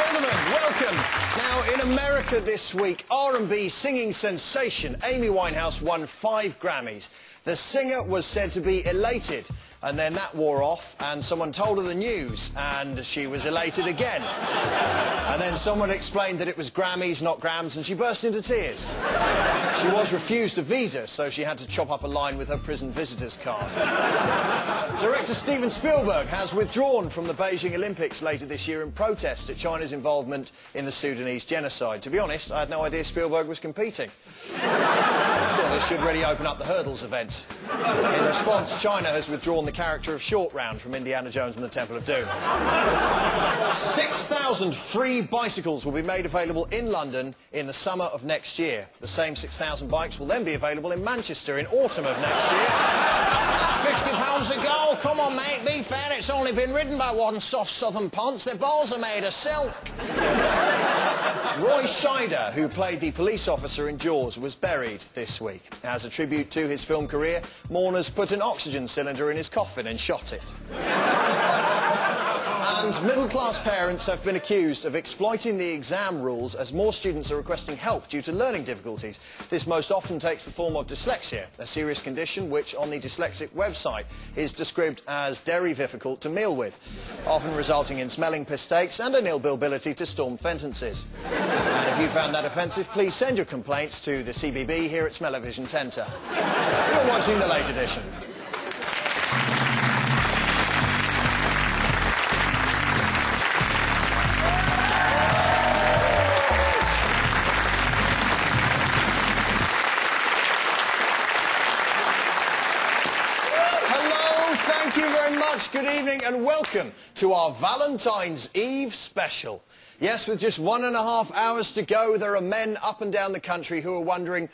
gentlemen, welcome. Now, in America this week, R&B singing sensation Amy Winehouse won 5 Grammys. The singer was said to be elated, and then that wore off, and someone told her the news, and she was elated again. And then someone explained that it was Grammys, not grams, and she burst into tears. She was refused a visa, so she had to chop up a line with her prison visitors card. Director Steven Spielberg has withdrawn from the Beijing Olympics later this year in protest at China's involvement in the Sudanese genocide. To be honest, I had no idea Spielberg was competing. Still, this should really open up the hurdles event. In response, China has withdrawn the character of Short Round from Indiana Jones and the Temple of Doom. 6,000 free bicycles will be made available in London in the summer of next year. The same 6,000 bikes will then be available in Manchester in autumn of next year. £50 a go. Come on, mate, be fair. It's only been ridden by one soft southern ponce. Their balls are made of silk. Roy Scheider, who played the police officer in Jaws, was buried this week. As a tribute to his film career, mourners put an oxygen cylinder in his coffin and shot it. And middle-class parents have been accused of exploiting the exam rules as more students are requesting help due to learning difficulties. This most often takes the form of dyslexia, a serious condition which on the dyslexic website is described as very difficult to meal with, often resulting in smelling mistakes and a nil ability to storm sentences. And if you found that offensive, please send your complaints to the CBB here at Smellovision Centre. You're watching the Late Edition. Thank you very much. Good evening and welcome to our Valentine's Eve special. Yes, with just 1.5 hours to go, there are men up and down the country who are wondering,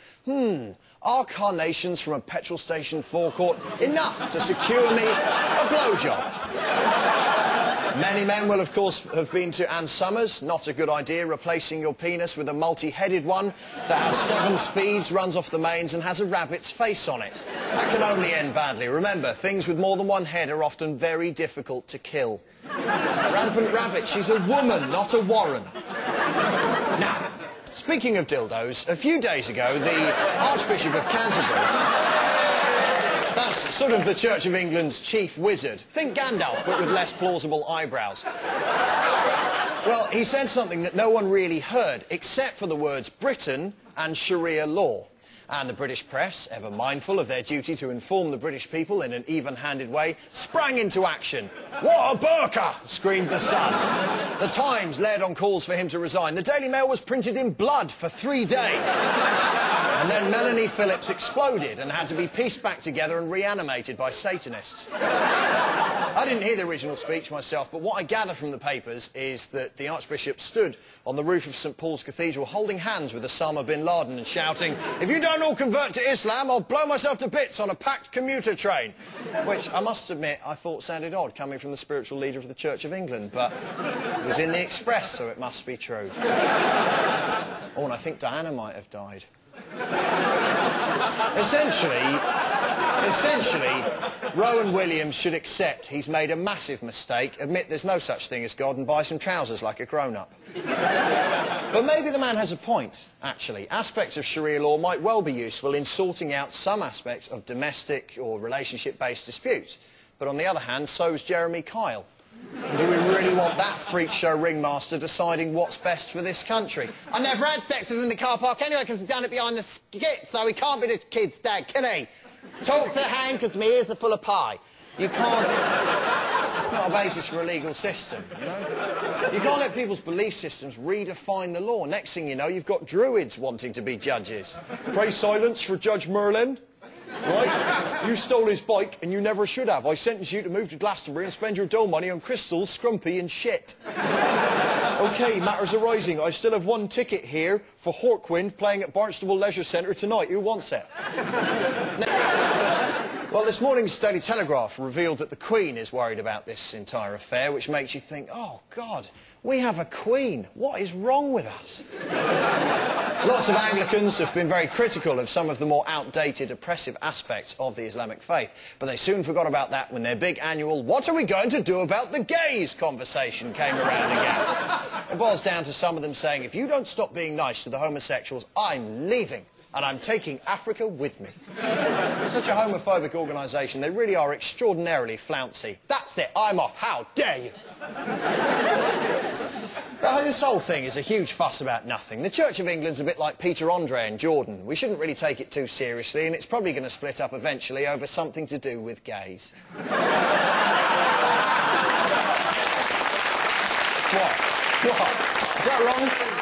are carnations from a petrol station forecourt enough to secure me a blowjob? Many men will, of course, have been to Ann Summers. Not a good idea, replacing your penis with a multi-headed one that has 7 speeds, runs off the mains and has a rabbit's face on it. That can only end badly. Remember, things with more than one head are often very difficult to kill. Rampant Rabbit, she's a woman, not a Warren. Now, speaking of dildos, a few days ago, the Archbishop of Canterbury... That's sort of the Church of England's chief wizard. Think Gandalf, but with less plausible eyebrows. Well, he said something that no one really heard, except for the words Britain and Sharia law. And the British press, ever mindful of their duty to inform the British people in an even-handed way, sprang into action. "What a burqa!" screamed the Sun. The Times led on calls for him to resign. The Daily Mail was printed in blood for 3 days. And then Melanie Phillips exploded and had to be pieced back together and reanimated by Satanists. I didn't hear the original speech myself, but what I gather from the papers is that the Archbishop stood on the roof of St Paul's Cathedral holding hands with Osama bin Laden and shouting, "If you don't all convert to Islam, I'll blow myself to bits on a packed commuter train." Which, I must admit, I thought sounded odd coming from the spiritual leader of the Church of England, but it was in the Express, so it must be true. Oh, and I think Diana might have died. Essentially, Rowan Williams should accept he's made a massive mistake, admit there's no such thing as God and buy some trousers like a grown-up. But maybe the man has a point, actually. Aspects of Sharia law might well be useful in sorting out some aspects of domestic or relationship-based disputes. But on the other hand, so's Jeremy Kyle. Do we really want that freak show ringmaster deciding what's best for this country? I never had sex with him in the car park anyway because we've done it behind the skit, so he can't be the kid's dad, can he? Talk to Han because my ears are full of pie. You can't... It's not a basis for a legal system, you know? You can't let people's belief systems redefine the law. Next thing you know, you've got druids wanting to be judges. Pray silence for Judge Merlin. Right? You stole his bike and you never should have. I sentence you to move to Glastonbury and spend your dole money on crystals, scrumpy and shit. OK, matters arising. I still have 1 ticket here for Hawkwind playing at Barnstable Leisure Centre tonight. Who wants it? Well, this morning's Daily Telegraph revealed that the Queen is worried about this entire affair, which makes you think, oh, God, we have a Queen. What is wrong with us? Lots of Anglicans have been very critical of some of the more outdated, oppressive aspects of the Islamic faith, but they soon forgot about that when their big annual "What are we going to do about the gays?" conversation came around again. It boils down to some of them saying, if you don't stop being nice to the homosexuals, I'm leaving. And I'm taking Africa with me. It's such a homophobic organisation. They really are extraordinarily flouncy. That's it, I'm off. How dare you? This whole thing is a huge fuss about nothing. The Church of England's a bit like Peter Andre and Jordan. We shouldn't really take it too seriously, and it's probably going to split up eventually over something to do with gays. What? Is that wrong?